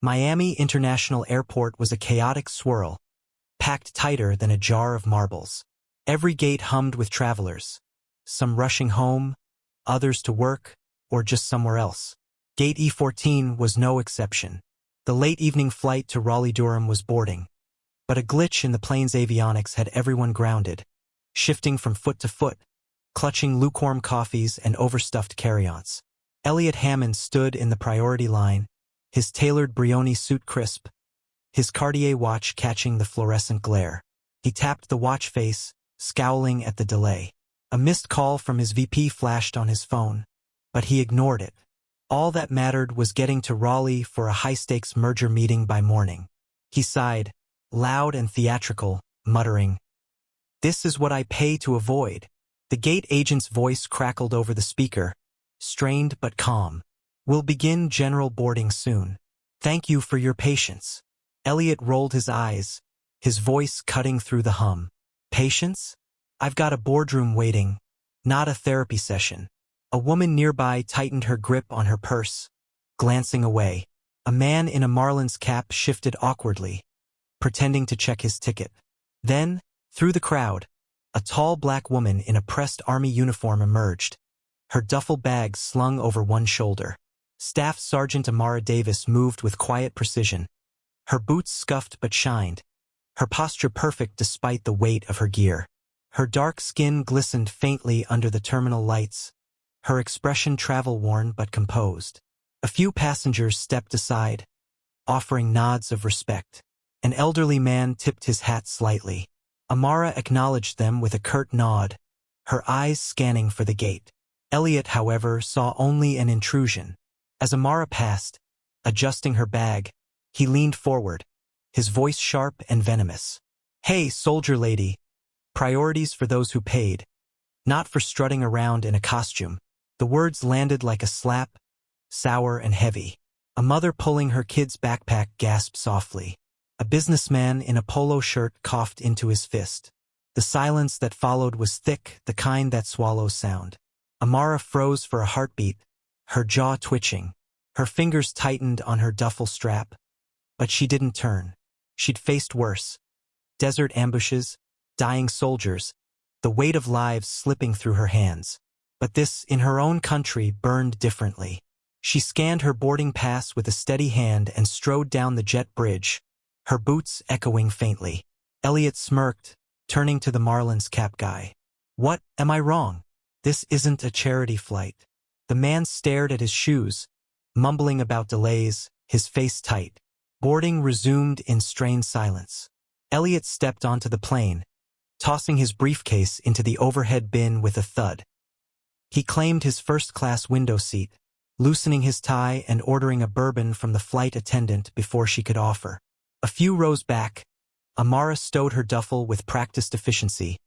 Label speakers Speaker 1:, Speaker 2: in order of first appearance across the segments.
Speaker 1: Miami International Airport was a chaotic swirl, packed tighter than a jar of marbles. Every gate hummed with travelers, some rushing home, others to work, or just somewhere else. Gate E14 was no exception. The late evening flight to Raleigh-Durham was boarding, but a glitch in the plane's avionics had everyone grounded, shifting from foot to foot, clutching lukewarm coffees and overstuffed carry-ons. Elliot Hammond stood in the priority line, his tailored Brioni suit crisp, his Cartier watch catching the fluorescent glare. He tapped the watch face, scowling at the delay. A missed call from his VP flashed on his phone, but he ignored it. All that mattered was getting to Raleigh for a high-stakes merger meeting by morning. He sighed, loud and theatrical, muttering, "This is what I pay to avoid." The gate agent's voice crackled over the speaker, strained but calm. "We'll begin general boarding soon. Thank you for your patience." Elliot rolled his eyes, his voice cutting through the hum. "Patience? I've got a boardroom waiting, not a therapy session." A woman nearby tightened her grip on her purse, glancing away. A man in a Marlins cap shifted awkwardly, pretending to check his ticket. Then, through the crowd, a tall black woman in a pressed army uniform emerged, her duffel bag slung over one shoulder. Staff Sergeant Amara Davis moved with quiet precision. Her boots scuffed but shined, her posture perfect despite the weight of her gear. Her dark skin glistened faintly under the terminal lights, her expression travel-worn but composed. A few passengers stepped aside, offering nods of respect. An elderly man tipped his hat slightly. Amara acknowledged them with a curt nod, her eyes scanning for the gate. Elliot, however, saw only an intrusion. As Amara passed, adjusting her bag, he leaned forward, his voice sharp and venomous. "Hey, soldier lady. Priorities for those who paid, not for strutting around in a costume." The words landed like a slap, sour and heavy. A mother pulling her kid's backpack gasped softly. A businessman in a polo shirt coughed into his fist. The silence that followed was thick, the kind that swallows sound. Amara froze for a heartbeat, her jaw twitching. Her fingers tightened on her duffel strap, but she didn't turn. She'd faced worse. Desert ambushes, dying soldiers, the weight of lives slipping through her hands. But this, in her own country, burned differently. She scanned her boarding pass with a steady hand and strode down the jet bridge, her boots echoing faintly. Elliot smirked, turning to the Marlins cap guy. "What, am I wrong? This isn't a charity flight." The man stared at his shoes, mumbling about delays, his face tight. Boarding resumed in strained silence. Elliot stepped onto the plane, tossing his briefcase into the overhead bin with a thud. He claimed his first-class window seat, loosening his tie and ordering a bourbon from the flight attendant before she could offer. A few rows back, Amara stowed her duffel with practiced efficiency,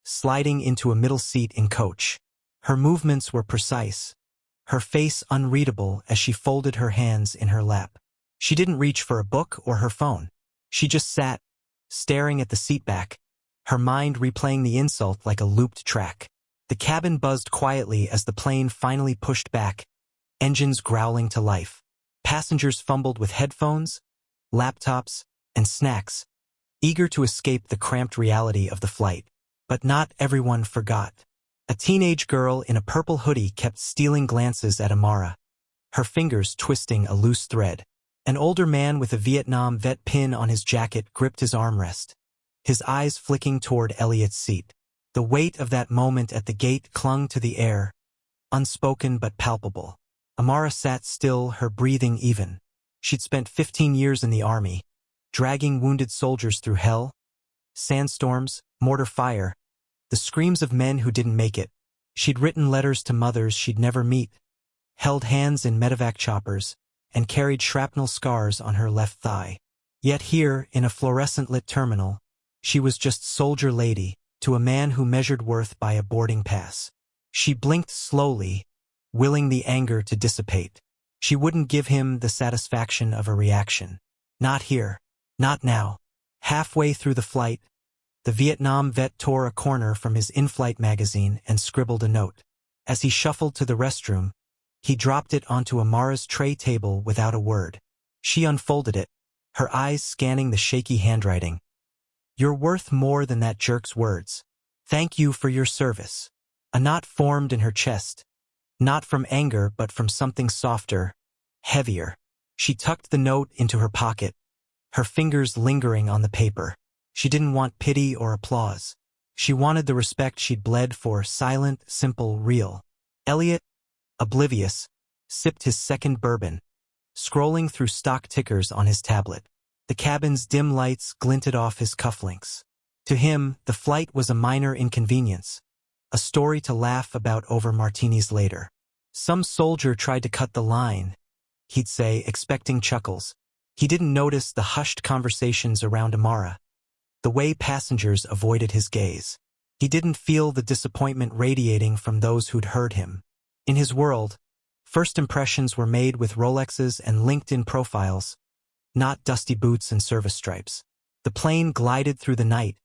Speaker 1: sliding into a middle seat in coach. Her movements were precise, her face unreadable as she folded her hands in her lap. She didn't reach for a book or her phone. She just sat, staring at the seatback, her mind replaying the insult like a looped track. The cabin buzzed quietly as the plane finally pushed back, engines growling to life. Passengers fumbled with headphones, laptops, and snacks, eager to escape the cramped reality of the flight. But not everyone forgot. A teenage girl in a purple hoodie kept stealing glances at Amara, her fingers twisting a loose thread. An older man with a Vietnam vet pin on his jacket gripped his armrest, his eyes flicking toward Elliot's seat. The weight of that moment at the gate clung to the air, unspoken but palpable. Amara sat still, her breathing even. She'd spent 15 years in the army, dragging wounded soldiers through hell, sandstorms, mortar fire, the screams of men who didn't make it. She'd written letters to mothers she'd never meet, held hands in medevac choppers, and carried shrapnel scars on her left thigh. Yet here, in a fluorescent-lit terminal, she was just soldier lady to a man who measured worth by a boarding pass. She blinked slowly, willing the anger to dissipate. She wouldn't give him the satisfaction of a reaction. Not here. Not now. Halfway through the flight, the Vietnam vet tore a corner from his in-flight magazine and scribbled a note. As he shuffled to the restroom, he dropped it onto Amara's tray table without a word. She unfolded it, her eyes scanning the shaky handwriting. "You're worth more than that jerk's words. Thank you for your service." A knot formed in her chest, not from anger but from something softer, heavier. She tucked the note into her pocket, her fingers lingering on the paper. She didn't want pity or applause. She wanted the respect she'd bled for, silent, simple, real. Elliot, oblivious, sipped his second bourbon, scrolling through stock tickers on his tablet. The cabin's dim lights glinted off his cufflinks. To him, the flight was a minor inconvenience, a story to laugh about over martinis later. "Some soldier tried to cut the line," he'd say, expecting chuckles. He didn't notice the hushed conversations around Amara, the way passengers avoided his gaze. He didn't feel the disappointment radiating from those who'd heard him. In his world, first impressions were made with Rolexes and LinkedIn profiles, not dusty boots and service stripes. The plane glided through the night,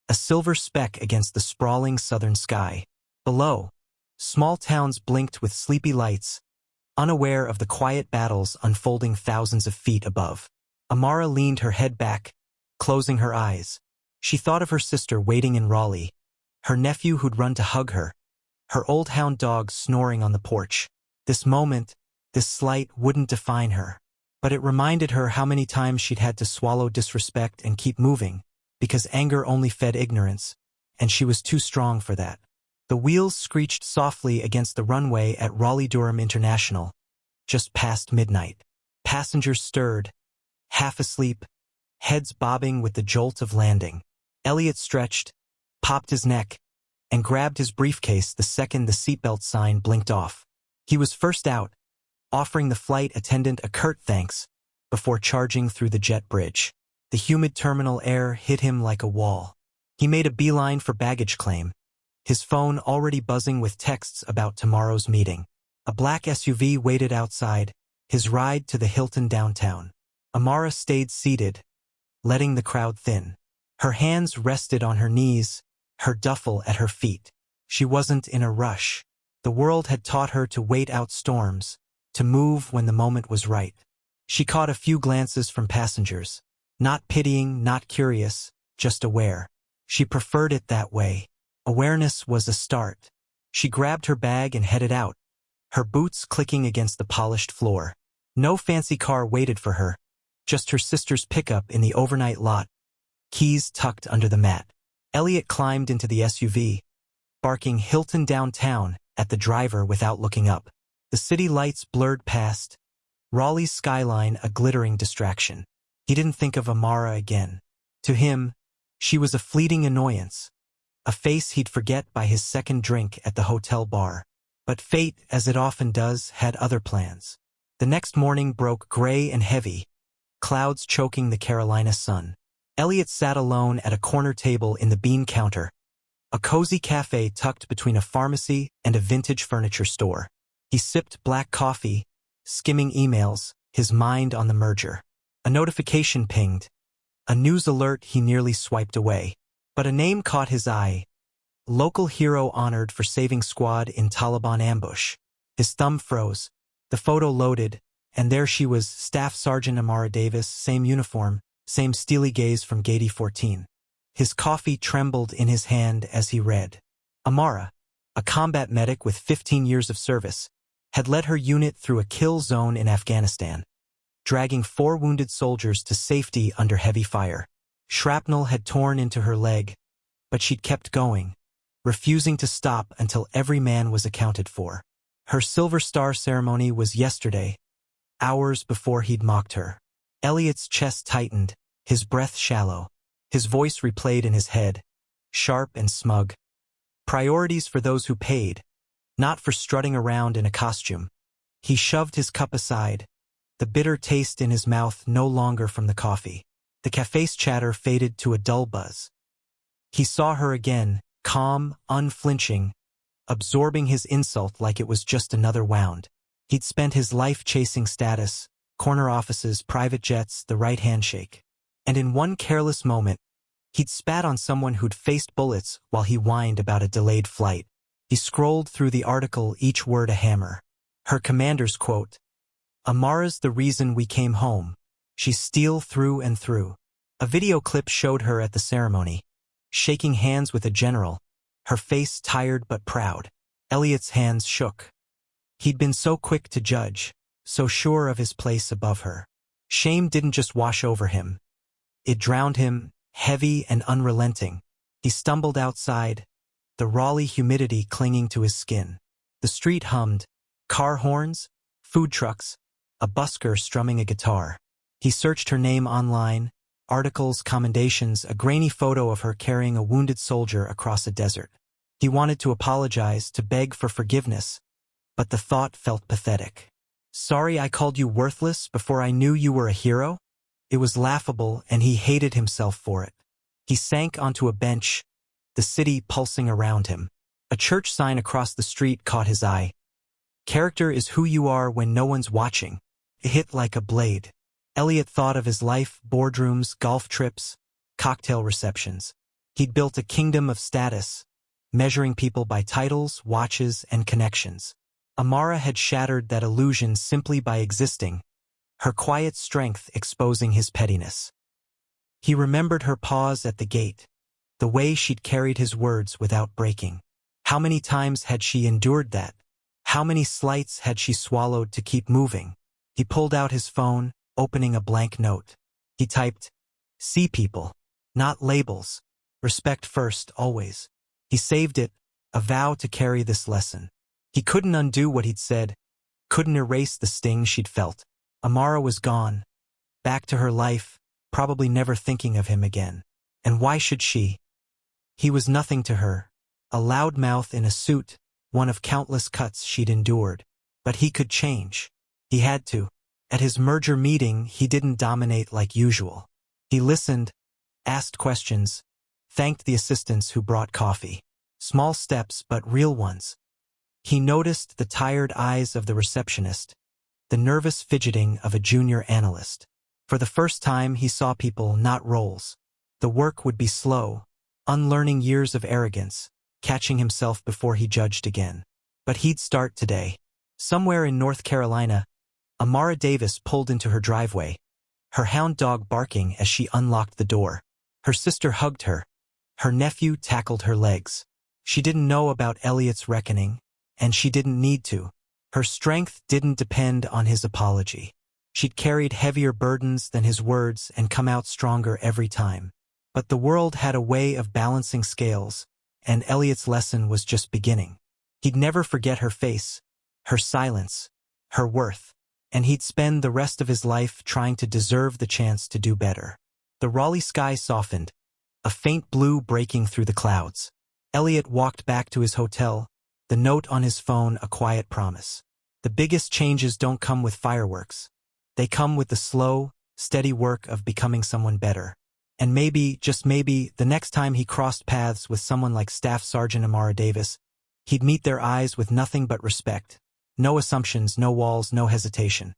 Speaker 1: a silver speck against the sprawling southern sky. Below, small towns blinked with sleepy lights, unaware of the quiet battles unfolding thousands of feet above. Amara leaned her head back, closing her eyes. She thought of her sister waiting in Raleigh, her nephew who'd run to hug her, her old hound dog snoring on the porch. This moment, this slight, wouldn't define her, but it reminded her how many times she'd had to swallow disrespect and keep moving, because anger only fed ignorance, and she was too strong for that. The wheels screeched softly against the runway at Raleigh-Durham International, just past midnight. Passengers stirred, half asleep, heads bobbing with the jolt of landing. Elliot stretched, popped his neck, and grabbed his briefcase the second the seatbelt sign blinked off. He was first out, offering the flight attendant a curt thanks before charging through the jet bridge. The humid terminal air hit him like a wall. He made a beeline for baggage claim, his phone already buzzing with texts about tomorrow's meeting. A black SUV waited outside, his ride to the Hilton downtown. Amara stayed seated, letting the crowd thin. Her hands rested on her knees, her duffel at her feet. She wasn't in a rush. The world had taught her to wait out storms, to move when the moment was right. She caught a few glances from passengers, not pitying, not curious, just aware. She preferred it that way. Awareness was a start. She grabbed her bag and headed out, her boots clicking against the polished floor. No fancy car waited for her, just her sister's pickup in the overnight lot, keys tucked under the mat. Elliot climbed into the SUV, barking Hilton downtown at the driver without looking up. The city lights blurred past, Raleigh's skyline a glittering distraction. He didn't think of Amara again. To him, she was a fleeting annoyance, a face he'd forget by his second drink at the hotel bar. But fate, as it often does, had other plans. The next morning broke gray and heavy, clouds choking the Carolina sun. Elliot sat alone at a corner table in the bean counter, a cozy cafe tucked between a pharmacy and a vintage furniture store. He sipped black coffee, skimming emails, his mind on the merger. A notification pinged, a news alert he nearly swiped away. But a name caught his eye. Local hero honored for saving squad in Taliban ambush. His thumb froze. The photo loaded, and there she was, Staff Sergeant Amara Davis, same uniform, same steely gaze from Gate 14. His coffee trembled in his hand as he read. Amara, a combat medic with 15 years of service, had led her unit through a kill zone in Afghanistan, dragging 4 wounded soldiers to safety under heavy fire. Shrapnel had torn into her leg, but she'd kept going, refusing to stop until every man was accounted for. Her Silver Star ceremony was yesterday, hours before he'd mocked her. Elliot's chest tightened, his breath shallow. His voice replayed in his head, sharp and smug. Priorities for those who paid, not for strutting around in a costume. He shoved his cup aside, the bitter taste in his mouth no longer from the coffee. The cafe's chatter faded to a dull buzz. He saw her again, calm, unflinching, absorbing his insult like it was just another wound. He'd spent his life chasing status, corner offices, private jets, the right handshake. And in one careless moment, he'd spat on someone who'd faced bullets while he whined about a delayed flight. He scrolled through the article, each word a hammer. Her commander's quote, "Amara's the reason we came home," She's steel through and through. A video clip showed her at the ceremony, shaking hands with a general, her face tired but proud. Elliot's hands shook. He'd been so quick to judge, so sure of his place above her. Shame didn't just wash over him. It drowned him, heavy and unrelenting. He stumbled outside, the Raleigh humidity clinging to his skin. The street hummed, car horns, food trucks, a busker strumming a guitar. He searched her name online, articles, commendations, a grainy photo of her carrying a wounded soldier across a desert. He wanted to apologize, to beg for forgiveness, but the thought felt pathetic. Sorry I called you worthless before I knew you were a hero? It was laughable, and he hated himself for it. He sank onto a bench, the city pulsing around him. A church sign across the street caught his eye. Character is who you are when no one's watching. It hit like a blade. Elliot thought of his life, boardrooms, golf trips, cocktail receptions. He'd built a kingdom of status, measuring people by titles, watches, and connections. Amara had shattered that illusion simply by existing, her quiet strength exposing his pettiness. He remembered her pause at the gate, the way she'd carried his words without breaking. How many times had she endured that? How many slights had she swallowed to keep moving? He pulled out his phone, opening a blank note. He typed, "See people, not labels. Respect first, always." He saved it, a vow to carry this lesson. He couldn't undo what he'd said, couldn't erase the sting she'd felt. Amara was gone, back to her life, probably never thinking of him again. And why should she? He was nothing to her, a loudmouth in a suit, one of countless cuts she'd endured. But he could change. He had to. At his merger meeting, he didn't dominate like usual. He listened, asked questions, thanked the assistants who brought coffee. Small steps, but real ones. He noticed the tired eyes of the receptionist, the nervous fidgeting of a junior analyst. For the first time, he saw people, not roles. The work would be slow, unlearning years of arrogance, catching himself before he judged again. But he'd start today. Somewhere in North Carolina, Amara Davis pulled into her driveway, her hound dog barking as she unlocked the door. Her sister hugged her. Her nephew tackled her legs. She didn't know about Elliot's reckoning, and she didn't need to. Her strength didn't depend on his apology. She'd carried heavier burdens than his words and come out stronger every time. But the world had a way of balancing scales, and Elliot's lesson was just beginning. He'd never forget her face, her silence, her worth, and he'd spend the rest of his life trying to deserve the chance to do better. The Raleigh sky softened, a faint blue breaking through the clouds. Elliot walked back to his hotel, the note on his phone a quiet promise. The biggest changes don't come with fireworks. They come with the slow, steady work of becoming someone better. And maybe, just maybe, the next time he crossed paths with someone like Staff Sergeant Amara Davis, he'd meet their eyes with nothing but respect. No assumptions, no walls, no hesitation.